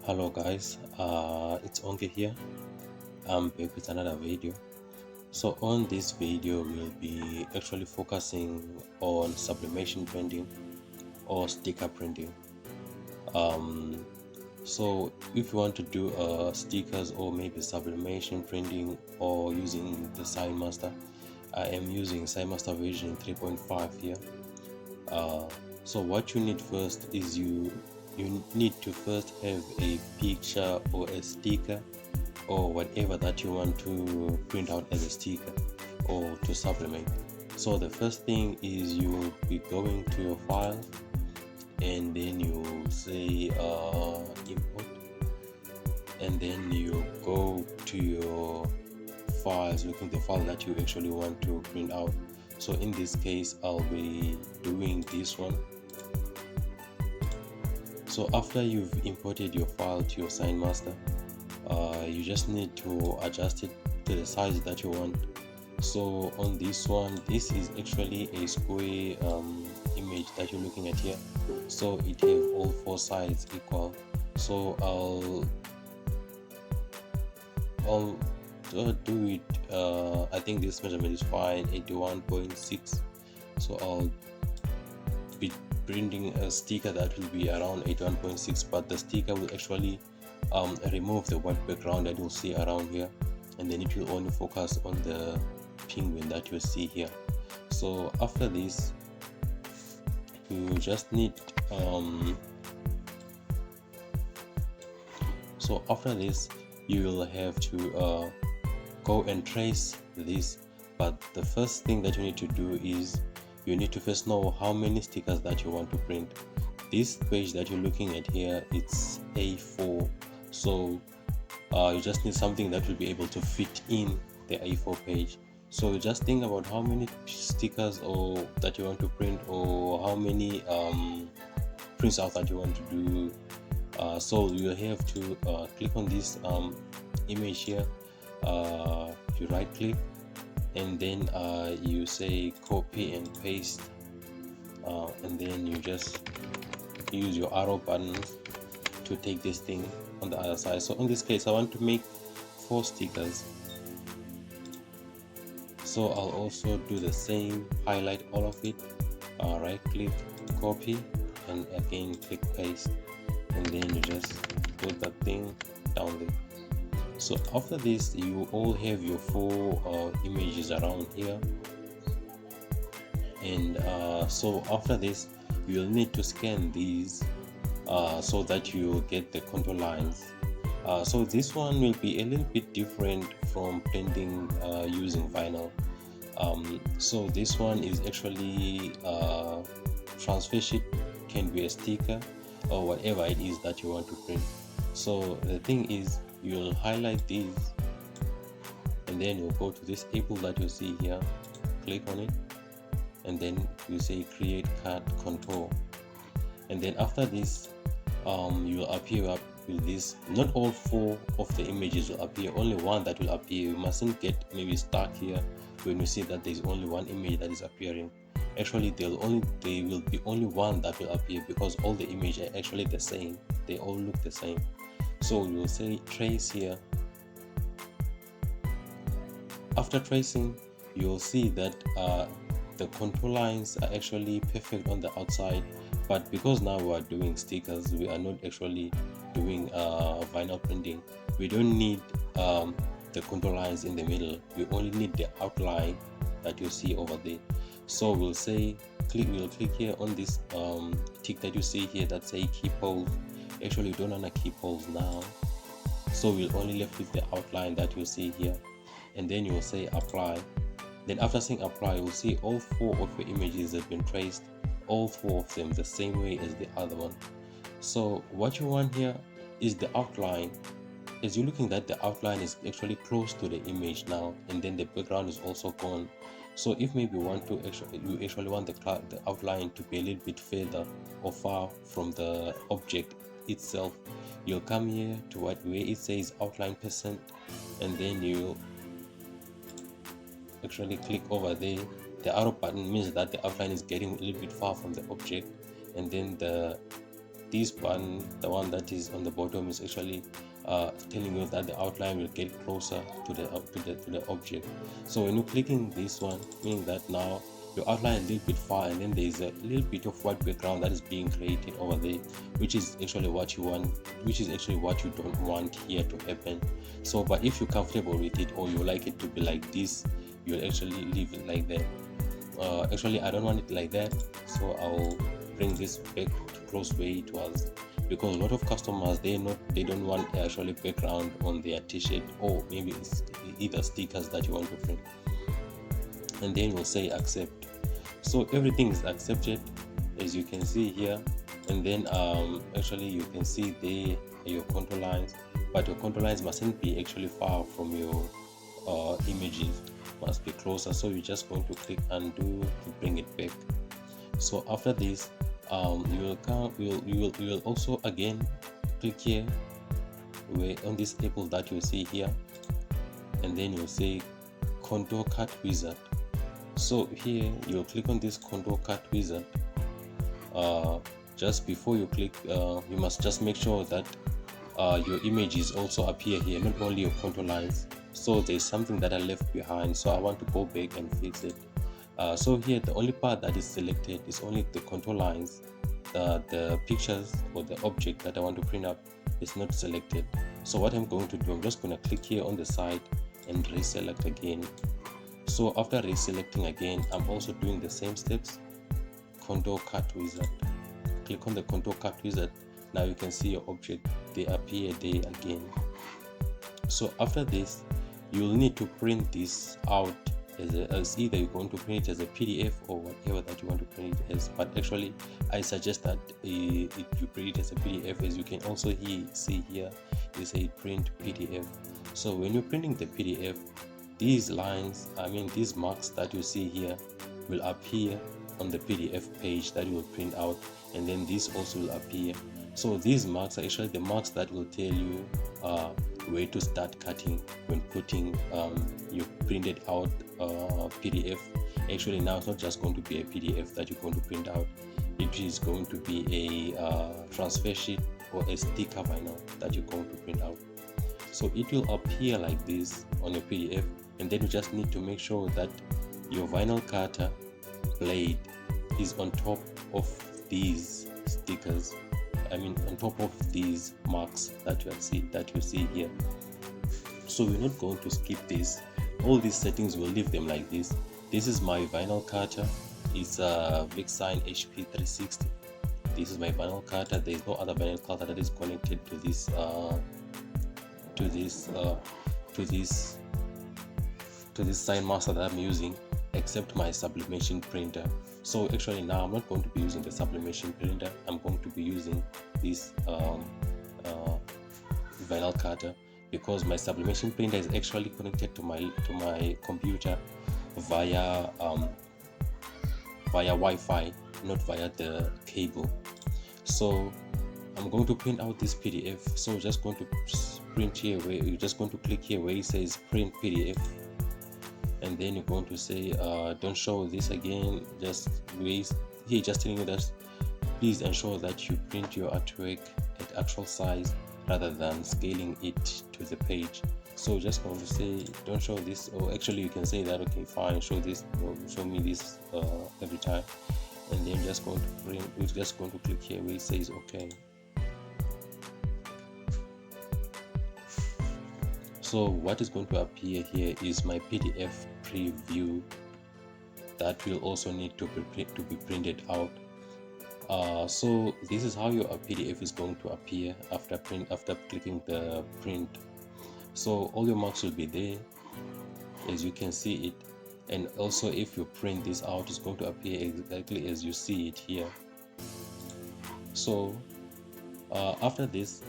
Hello guys, it's Onke here. I'm back with another video. So on this video we'll be actually focusing on sublimation printing or sticker printing. um so if you want to do stickers or maybe sublimation printing or using the SignMaster, I am using SignMaster version 3.5 here. So what you need first is you need to first have a picture or a sticker or whatever that you want to print out as a sticker or to supplement. So the first thing is you will be going to your file and then you say import, and then you go to your files, looking at the file that you actually want to print out. So in this case I'll be doing this one. So after you've imported your file to your SignMaster, you just need to adjust it to the size that you want. So on this one, this is actually a square image that you're looking at here, so it have all four sides equal. So I'll do it, I think this measurement is fine, 81.6. so I'll be printing a sticker that will be around 81.6, but the sticker will actually remove the white background that you'll see around here, and then it will only focus on the penguin that you see here. So after this you just need so after this you will have to go and trace this, but the first thing that you need to do is you need to first know how many stickers that you want to print. This page that you're looking at here, it's A4, so you just need something that will be able to fit in the A4 page. So just think about how many stickers or that you want to print, or how many prints out that you want to do. So you have to click on this image here, you right click, and then you say copy and paste, and then you just use your arrow buttons to take this thing on the other side. So in this case I want to make 4 stickers, so I'll also do the same, highlight all of it, right click, copy, and again click paste, and then you just put that thing down there. So after this you all have your 4 images around here, and so after this you'll need to scan these so that you get the contour lines. So this one will be a little bit different from printing using vinyl. So this one is actually transfer sheet, can be a sticker or whatever it is that you want to print. So the thing is, you'll highlight these and then you'll go to this apple that you see here, click on it, and then you say create cut contour, and then after this you'll appear up with this. Not all 4 of the images will appear, only one that will appear. You mustn't get maybe stuck here when you see that there's only one image that is appearing. Actually there will be only one that will appear, because all the images are actually the same, they all look the same. So you'll say trace here. After tracing you'll see that the contour lines are actually perfect on the outside, but because now we are doing stickers, we are not actually doing vinyl printing, we don't need the contour lines in the middle, we only need the outline that you see over there. So we'll say we'll click here on this tick that you see here that say keep hold. Actually you don't want to keep holes now, so we'll only left with the outline that you see here, and then you will say apply. Then after saying apply, you'll see all 4 of your images have been traced, all 4 of them the same way as the other one. So what you want here is the outline. As you're looking at, the outline is actually close to the image now, and then the background is also gone. So if maybe you want to actually want the outline to be a little bit further or far from the object itself, you'll come here to where it says outline percent, and then you actually click over there. The arrow button means that the outline is getting a little bit far from the object, and then the this button, the one that is on the bottom, is actually telling you that the outline will get closer to the object. So when you're clicking this one, meaning that now your outline a little bit far, and then there is a little bit of white background that is being created over there, which is actually what you want, which is actually what you don't want here to happen. So but if you're comfortable with it, or you like it to be like this, you'll actually leave it like that. Actually I don't want it like that, so I'll bring this back to close where it was, because a lot of customers, they don't want actually background on their t-shirt, or maybe it's either stickers that you want to print. And then we'll say accept. So everything is accepted, as you can see here. And then actually you can see there your contour lines, but your contour lines mustn't be actually far from your images, must be closer. So you're just going to click undo to bring it back. So after this, you will also again click here where on this apple that you see here, and then you'll say contour cut wizard. So here you'll click on this contour cut wizard. Just before you click, you must just make sure that your images also appear here, not only your contour lines. So there's something that I left behind, so I want to go back and fix it. So here the only part that is selected is only the contour lines. The pictures or the object that I want to print up is not selected. So what I'm going to do, I'm just going to click here on the side and reselect again. So after reselecting again, I'm also doing the same steps. Contour cut wizard, click on the contour cut wizard. Now you can see your object, they appear there again. So after this, you'll need to print this out as either you're going to print it as a PDF or whatever that you want to print it as. But actually I suggest that you print it as a PDF. As you can also see here, you say print PDF. So when you're printing the PDF, these lines, these marks that you see here will appear on the PDF page that you will print out, and then this also will appear. So these marks are actually the marks that will tell you where to start cutting when putting your printed out PDF. Actually now it's not just going to be a PDF that you're going to print out, it is going to be a transfer sheet or a sticker vinyl that you're going to print out. So it will appear like this on your PDF, and then you just need to make sure that your vinyl cutter blade is on top of these stickers, on top of these marks that you see here. So we're not going to skip this. All these settings, we'll leave them like this. This is my vinyl cutter. It's a VicSign HP360. This is my vinyl cutter. There is no other vinyl cutter that is connected to this SignMaster that I'm using, except my sublimation printer. So actually now I'm not going to be using the sublimation printer. I'm going to be using this vinyl cutter, because my sublimation printer is actually connected to my computer via Wi-Fi, not via the cable. So I'm going to print out this PDF. So just going to print here, where you're just going to click here where it says print PDF, and then you're going to say don't show this again. Just wait here, just telling you that please ensure that you print your artwork at actual size rather than scaling it to the page. So just going to say don't show this, or actually you can say that okay fine, show this, or show me this every time, and then just going to print. We're just going to click here where it says okay. So what is going to appear here is my PDF preview that will also need to be printed out. So this is how your PDF is going to appear after clicking the print. So all your marks will be there, as you can see it, and also if you print this out, it's going to appear exactly as you see it here. So after this,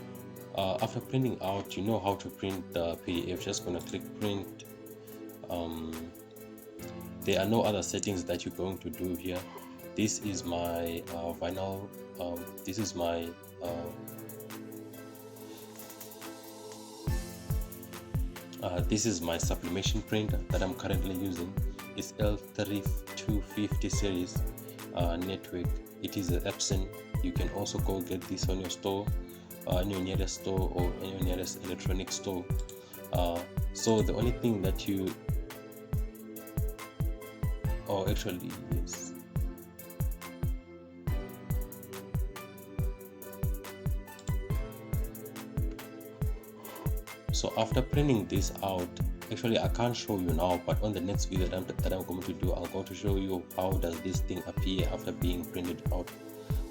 after printing out, you know how to print the PDF. Just gonna click print. There are no other settings that you're going to do here. This is my vinyl. This is my this is my sublimation printer that I'm currently using. It's L3250 series network. it is an Epson. You can also go get this on your store, in your nearest store, or in your nearest electronic store. So the only thing that you, or actually yes, so after printing this out, actually I can't show you now, but on the next video that I'm going to do, I'm going to show you how does this thing appear after being printed out.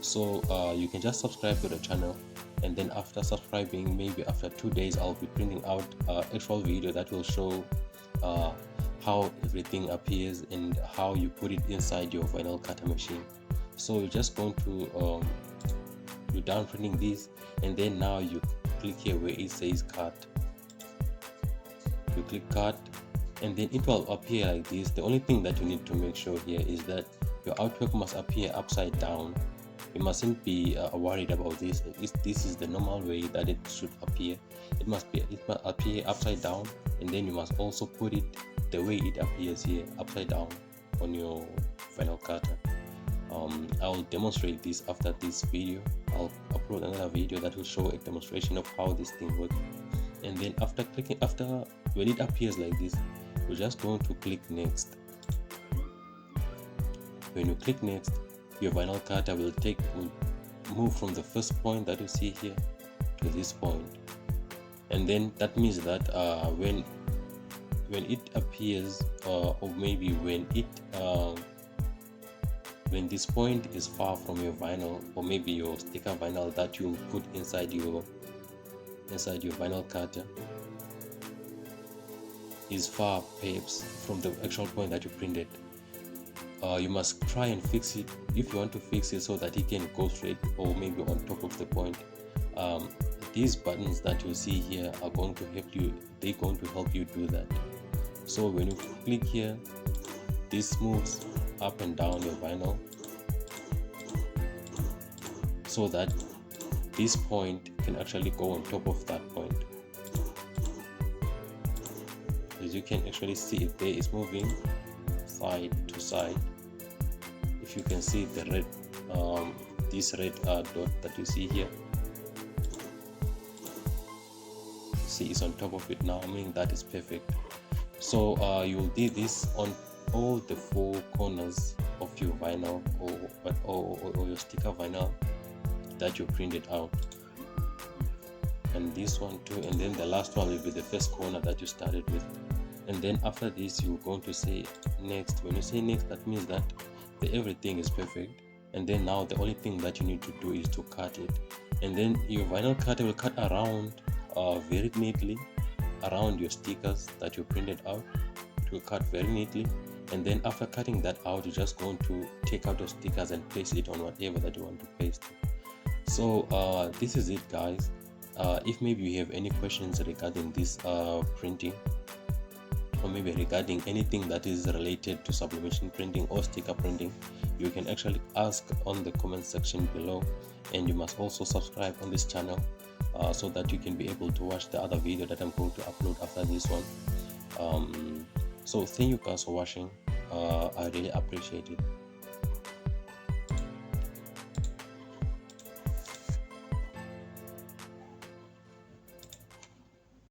So you can just subscribe to the channel, and then after subscribing, maybe after 2 days, I'll be printing out actual video that will show how everything appears and how you put it inside your vinyl cutter machine. So you're just going to you're done printing this, and then now you click here where it says cut. You click cut, and then it will appear like this. The only thing that you need to make sure here is that your artwork must appear upside down. You mustn't be worried about this. This is the normal way that it should appear. It must appear upside down, and then you must also put it the way it appears here, upside down on your vinyl cutter. I'll demonstrate this after this video. I'll upload another video that will show a demonstration of how this thing works. And then after when it appears like this, we're just going to click next. When you click next, your vinyl cutter will move from the first point that you see here to this point, and then that means that when it appears, or maybe when this point is far from your vinyl, or maybe your sticker vinyl that you put inside your vinyl cutter is far perhaps from the actual point that you printed, you must try and fix it. If you want to fix it so that it can go straight or maybe on top of the point, these buttons that you see here are going to help you. They're going to help you do that. So when you click here, this moves up and down your vinyl so that this point can actually go on top of that point. As you can actually see, it there is moving side to side. If you can see the red, this red dot that you see here, see it's on top of it now, meaning that is perfect. So you will do this on all the 4 corners of your vinyl or your sticker vinyl that you printed out, and this one too, and then the last one will be the first corner that you started with. And then after this, you're going to say next. When you say next, that means that everything is perfect, and then now the only thing that you need to do is to cut it, and then your vinyl cutter will cut around very neatly around your stickers that you printed out. It will cut very neatly, and then after cutting that out, you're just going to take out your stickers and place it on whatever that you want to paste. So this is it, guys. If maybe you have any questions regarding this printing, or maybe regarding anything that is related to sublimation printing or sticker printing, you can actually ask on the comment section below, and you must also subscribe on this channel so that you can be able to watch the other video that I'm going to upload after this one. So thank you guys for watching. I really appreciate it.